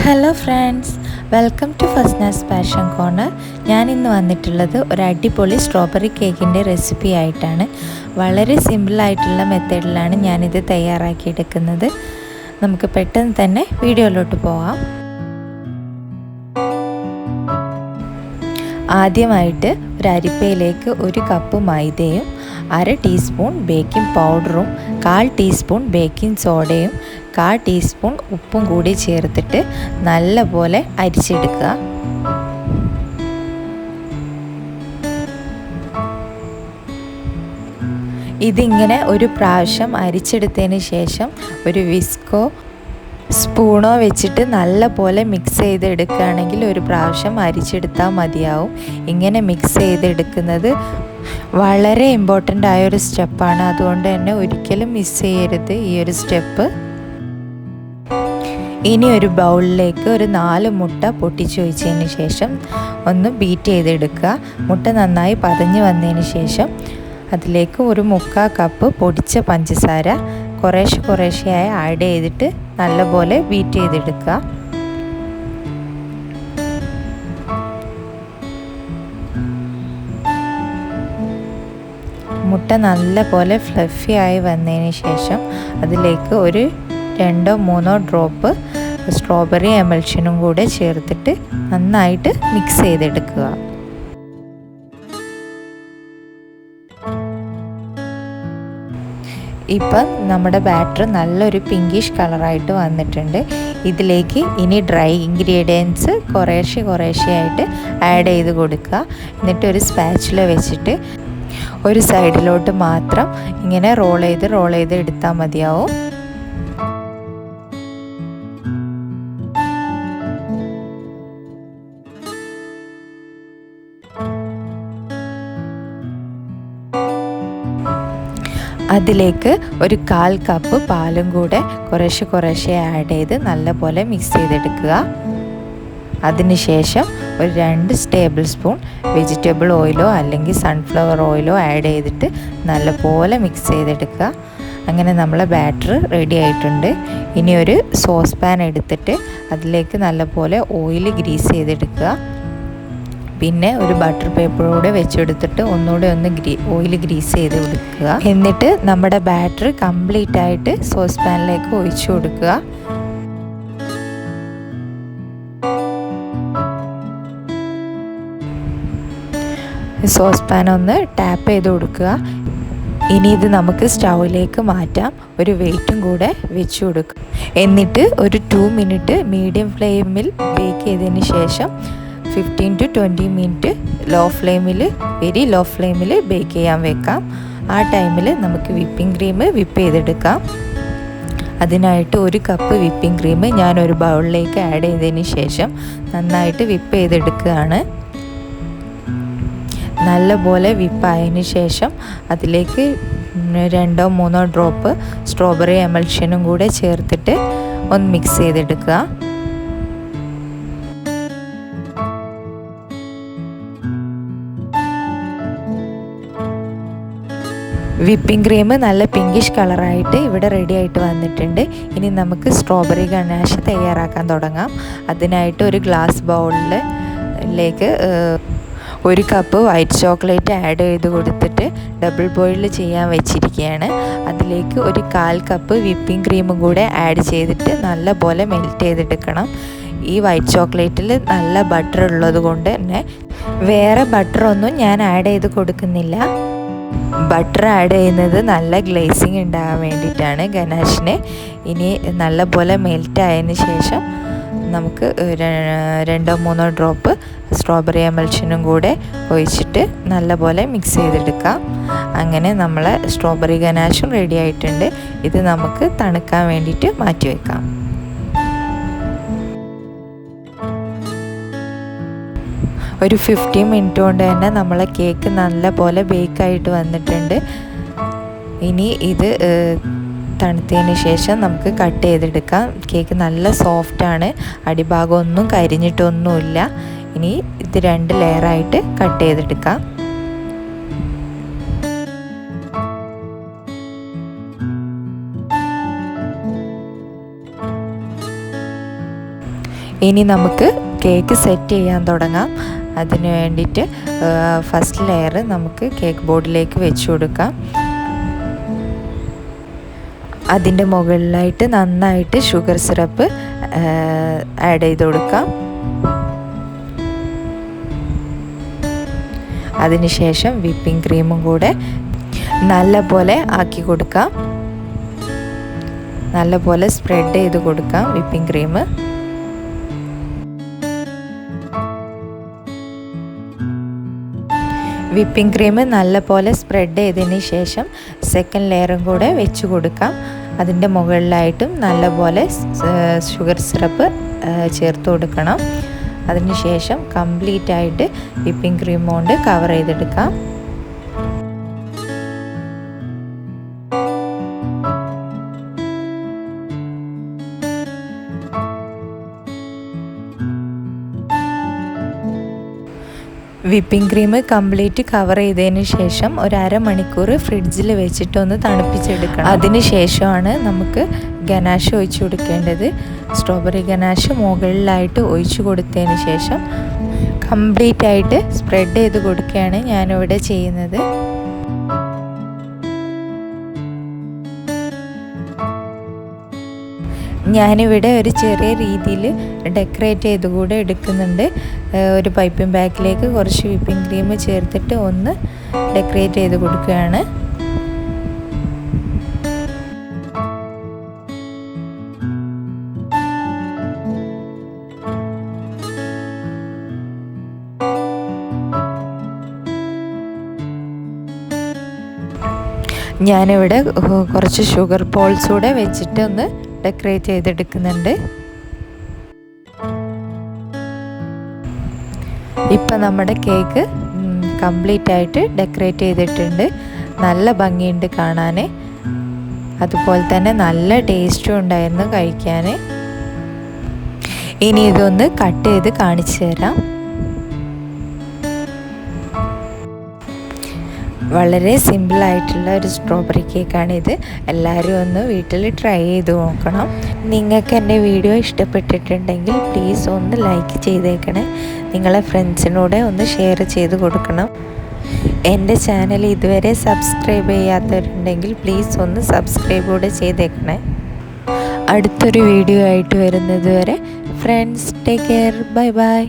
Hello friends, welcome to ഫസ്നാസ് passion corner. ഞാൻ ഇന്ന് വന്നിട്ടുള്ളത് ഒരു അടിപൊളി സ്ട്രോബെറി കേക്കിൻ്റെ റെസിപ്പി ആയിട്ടാണ്. വളരെ സിമ്പിളായിട്ടുള്ള മെത്തേഡിലാണ് ഞാനിത് തയ്യാറാക്കിയെടുക്കുന്നത്. നമുക്ക് പെട്ടെന്ന് തന്നെ വീഡിയോയിലോട്ട് പോകാം. ആദ്യമായിട്ട് ഒരു അരിപ്പയിലേക്ക് 1 കപ്പ് മൈദയും 1/2 ടീസ്പൂൺ ബേക്കിംഗ് പൗഡറും 1/4 ടീസ്പൂൺ ബേക്കിംഗ് സോഡയും 1/4 ടീസ്പൂൺ ഉപ്പും കൂടി ചേർത്തിട്ട് നല്ലപോലെ അരിച്ചെടുക്കുക. ഇതിങ്ങനെ ഒരു പ്രാവശ്യം അരിച്ചെടുത്തതിന് ശേഷം ഒരു വിസ്കോ സ്പൂണോ വെച്ചിട്ട് നല്ലപോലെ മിക്സ് ചെയ്തെടുക്കുകയാണെങ്കിൽ ഒരു പ്രാവശ്യം അരിച്ചെടുത്താൽ മതിയാവും. ഇങ്ങനെ മിക്സ് ചെയ്തെടുക്കുന്നത് വളരെ ഇമ്പോർട്ടൻ്റ് ആയൊരു സ്റ്റെപ്പാണ്. അതുകൊണ്ട് തന്നെ ഒരിക്കലും മിസ് ചെയ്യരുത് ഈ ഒരു സ്റ്റെപ്പ്. ഇനി ഒരു ബൗളിലേക്ക് ഒരു 4 മുട്ട പൊട്ടിച്ച് ഒഴിച്ചതിന് ശേഷം ഒന്ന് ബീറ്റ് ചെയ്തെടുക്കുക. മുട്ട നന്നായി പതഞ്ഞ് വന്നതിന് ശേഷം അതിലേക്ക് ഒരു 1/4 കപ്പ് പൊടിച്ച പഞ്ചസാര കുറേശ്ശെയായി ആഡ് ചെയ്തിട്ട് നല്ലപോലെ ബീറ്റ് ചെയ്തെടുക്കുക. മുട്ട നല്ലപോലെ ഫ്ലഫി ആയി വന്നതിന് ശേഷം അതിലേക്ക് ഒരു 2-3 ഡ്രോപ്പ് സ്ട്രോബെറി എമൽഷനും കൂടെ ചേർത്തിട്ട് നന്നായിട്ട് മിക്സ് ചെയ്തെടുക്കുക. ഇപ്പം നമ്മുടെ ബാറ്റർ നല്ലൊരു പിങ്കിഷ് കളറായിട്ട് വന്നിട്ടുണ്ട്. ഇതിലേക്ക് ഇനി ഡ്രൈ ഇൻഗ്രീഡിയൻസ് കുറേശ്ശെയായിട്ട് ആഡ് ചെയ്ത് കൊടുക്കുക. എന്നിട്ട് ഒരു സ്പാച്ചുല വെച്ചിട്ട് ഒരു സൈഡിലോട്ട് മാത്രം ഇങ്ങനെ റോൾ ചെയ്ത് എടുത്താൽ മതിയാവും. അതിലേക്ക് ഒരു 1/4 കപ്പ് പാലും കൂടെ കുറേശ്ശെ ആഡ് ചെയ്ത് നല്ലപോലെ മിക്സ് ചെയ്തെടുക്കുക. അതിനുശേഷം ഒരു 2 ടേബിൾ സ്പൂൺ വെജിറ്റബിൾ ഓയിലോ അല്ലെങ്കിൽ സൺഫ്ലവർ ഓയിലോ ആഡ് ചെയ്തിട്ട് നല്ലപോലെ മിക്സ് ചെയ്തെടുക്കുക. അങ്ങനെ നമ്മളെ ബാറ്റർ റെഡി ആയിട്ടുണ്ട്. ഇനി ഒരു സോസ് പാൻ എടുത്തിട്ട് അതിലേക്ക് നല്ലപോലെ ഓയിൽ ഗ്രീസ് ചെയ്തെടുക്കുക. പിന്നെ ഒരു ബട്ടർ പേപ്പറൂടെ വെച്ചെടുത്തിട്ട് ഒന്നുകൂടെ ഓയിൽ ഗ്രീസ് ചെയ്ത് കൊടുക്കുക. എന്നിട്ട് നമ്മുടെ ബാറ്റർ കംപ്ലീറ്റ് ആയിട്ട് സോസ് പാനിലേക്ക് ഒഴിച്ചു കൊടുക്കുക. സോസ് പാൻ ഒന്ന് ടാപ്പ് ചെയ്ത് കൊടുക്കുക. ഇനി ഇത് നമുക്ക് സ്റ്റൗവിലേക്ക് മാറ്റാം. ഒരു വെയിറ്റും കൂടെ വെച്ച് കൊടുക്കുക. എന്നിട്ട് ഒരു 2 മിനിറ്റ് മീഡിയം ഫ്ലെയിമിൽ ബേക്ക് ചെയ്തതിന് ശേഷം 15 to 20 മിനിറ്റ് വെരി ലോ ഫ്ലെയിമിൽ ബേക്ക് ചെയ്യാൻ വെക്കാം. ആ ടൈമിൽ നമുക്ക് വിപ്പിംഗ് ക്രീം വിപ്പ് ചെയ്തെടുക്കാം. അതിനായിട്ട് 1 കപ്പ് വിപ്പിംഗ് ക്രീം ഞാൻ ഒരു ബൗളിലേക്ക് ആഡ് ചെയ്തതിന് ശേഷം നന്നായിട്ട് വിപ്പ് ചെയ്തെടുക്കുകയാണ്. നല്ലപോലെ വിപ്പായതിന് ശേഷം അതിലേക്ക് 2-3 ഡ്രോപ്പ് സ്ട്രോബെറി എമൽഷനും കൂടെ ചേർത്തിട്ട് ഒന്ന് മിക്സ് ചെയ്തെടുക്കുക. വിപ്പിംഗ് ക്രീം നല്ല പിങ്കിഷ് കളറായിട്ട് ഇവിടെ റെഡി ആയിട്ട് വന്നിട്ടുണ്ട്. ഇനി നമുക്ക് സ്ട്രോബെറി ഗനാഷ് തയ്യാറാക്കാൻ തുടങ്ങാം. അതിനായിട്ട് ഒരു ഗ്ലാസ് ബൗളിലേക്ക് 1 കപ്പ് വൈറ്റ് ചോക്ലേറ്റ് ആഡ് ചെയ്ത് കൊടുത്തിട്ട് ഡബിൾ ബോയിൽ ചെയ്യാൻ വെച്ചിരിക്കുകയാണ്. അതിലേക്ക് ഒരു 1/4 കപ്പ് വിപ്പിംഗ് ക്രീമും കൂടെ ആഡ് ചെയ്തിട്ട് നല്ലപോലെ മെൽറ്റ് ചെയ്തെടുക്കണം. ഈ വൈറ്റ് ചോക്ലേറ്റിൽ നല്ല ബട്ടർ ഉള്ളത് കൊണ്ട് തന്നെ വേറെ ബട്ടറൊന്നും ഞാൻ ആഡ് ചെയ്ത് കൊടുക്കുന്നില്ല. ബട്ടർ ആഡ് ചെയ്യുന്നത് നല്ല ഗ്ലേസിങ് ഉണ്ടാകാൻ വേണ്ടിയിട്ടാണ് ഗനാഷിന്. ഇനി നല്ലപോലെ മെൽറ്റ് ആയതിന് ശേഷം നമുക്ക് 2-3 ഡ്രോപ്പ് സ്ട്രോബെറി എമൽഷനും കൂടെ ഒഴിച്ചിട്ട് നല്ലപോലെ മിക്സ് ചെയ്തെടുക്കാം. അങ്ങനെ നമ്മളെ സ്ട്രോബെറി ഗനാഷും റെഡി ആയിട്ടുണ്ട്. ഇത് നമുക്ക് തണുക്കാൻ വേണ്ടിയിട്ട് മാറ്റി വയ്ക്കാം. ഒരു 15 മിനിറ്റ് കൊണ്ട് തന്നെ നമ്മളെ കേക്ക് നല്ലപോലെ ബേക്കായിട്ട് വന്നിട്ടുണ്ട്. ഇനി ഇത് തണുത്തതിന് ശേഷം നമുക്ക് കട്ട് ചെയ്തെടുക്കാം. കേക്ക് നല്ല സോഫ്റ്റാണ്, അടിഭാഗം ഒന്നും കരിഞ്ഞിട്ടൊന്നുമില്ല. ഇനി ഇത് 2 ലെയറായിട്ട് കട്ട് ചെയ്തെടുക്കാം. ഇനി നമുക്ക് കേക്ക് സെറ്റ് ചെയ്യാൻ തുടങ്ങാം. അതിന് വേണ്ടിയിട്ട് ഫസ്റ്റ് ലെയർ നമുക്ക് കേക്ക് ബോർഡിലേക്ക് വെച്ച് കൊടുക്കാം. അതിൻ്റെ മുകളിലായിട്ട് നന്നായിട്ട് ഷുഗർ സിറപ്പ് ആഡ് ചെയ്ത് കൊടുക്കാം. അതിനുശേഷം വിപ്പിംഗ് ക്രീമും കൂടെ നല്ലപോലെ ആക്കി കൊടുക്കാം. നല്ലപോലെ സ്പ്രെഡ് ചെയ്ത് കൊടുക്കാം വിപ്പിംഗ് ക്രീം. വിപ്പിംഗ് ക്രീം നല്ലപോലെ സ്പ്രെഡ് ചെയ്തതിന് ശേഷം സെക്കൻഡ് ലെയറും കൂടെ വെച്ച് കൊടുക്കാം. അതിൻ്റെ മുകളിലായിട്ടും നല്ലപോലെ ഷുഗർ സിറപ്പ് ചേർത്ത് കൊടുക്കണം. അതിന് ശേഷം കംപ്ലീറ്റ് ആയിട്ട് വിപ്പിംഗ് ക്രീം കൊണ്ട് കവർ ചെയ്തെടുക്കാം. വിപ്പിംഗ് ക്രീം കംപ്ലീറ്റ് കവർ ചെയ്തതിന് ശേഷം ഒരു അരമണിക്കൂർ ഫ്രിഡ്ജിൽ വെച്ചിട്ടൊന്ന് തണുപ്പിച്ചെടുക്കണം. അതിന് ശേഷമാണ് നമുക്ക് ഗനാഷ് ഒഴിച്ചു കൊടുക്കേണ്ടത്. സ്ട്രോബെറി ഗനാഷ് മുകളിലായിട്ട് ഒഴിച്ചു കൊടുത്തതിന് ശേഷം കംപ്ലീറ്റ് ആയിട്ട് സ്പ്രെഡ് ചെയ്ത് കൊടുക്കുകയാണ് ഞാനിവിടെ ചെയ്യുന്നത്. ഞാനിവിടെ ഒരു ചെറിയ രീതിയിൽ ഡെക്കറേറ്റ് ചെയ്ത് കൂടെ എടുക്കുന്നുണ്ട്. ഒരു പൈപ്പിംഗ് ബാഗിലേക്ക് കുറച്ച് വിപ്പിംഗ് ക്രീം ചേർത്തിട്ട് ഒന്ന് ഡെക്കറേറ്റ് ചെയ്ത് കൊടുക്കുകയാണ്. ഞാനിവിടെ കുറച്ച് ഷുഗർ ബോൾസ് കൂടെ വെച്ചിട്ട് ഒന്ന് ഡെക്കറേറ്റ് ചെയ്തെടുക്കുന്നുണ്ട്. ഇപ്പം നമ്മുടെ കേക്ക് കംപ്ലീറ്റ് ആയിട്ട് ഡെക്കറേറ്റ് ചെയ്തിട്ടുണ്ട്. നല്ല ഭംഗിയുണ്ട് കാണാൻ. അതുപോലെ തന്നെ നല്ല ടേസ്റ്റും ഉണ്ടായിരുന്നു കഴിക്കാൻ. ഇനി ഇതൊന്ന് കട്ട് ചെയ്ത് കാണിച്ചു തരാം. വളരെ സിമ്പിളായിട്ടുള്ള ഒരു സ്ട്രോബെറി കേക്കാണിത്. എല്ലാവരും ഒന്ന് വീട്ടിൽ ട്രൈ ചെയ്ത് നോക്കണം. നിങ്ങൾക്ക് എൻ്റെ വീഡിയോ ഇഷ്ടപ്പെട്ടിട്ടുണ്ടെങ്കിൽ പ്ലീസ് ഒന്ന് ലൈക്ക് ചെയ്തേക്കണേ. നിങ്ങളെ ഫ്രണ്ട്സിനൂടെ ഒന്ന് ഷെയർ ചെയ്ത് കൊടുക്കണം. എൻ്റെ ചാനൽ ഇതുവരെ സബ്സ്ക്രൈബ് ചെയ്യാത്തവരുണ്ടെങ്കിൽ പ്ലീസ് ഒന്ന് സബ്സ്ക്രൈബ് കൂടെ ചെയ്തേക്കണേ. അടുത്തൊരു വീഡിയോ ആയിട്ട് വരുന്നത് വരെ friends, take care, bye bye.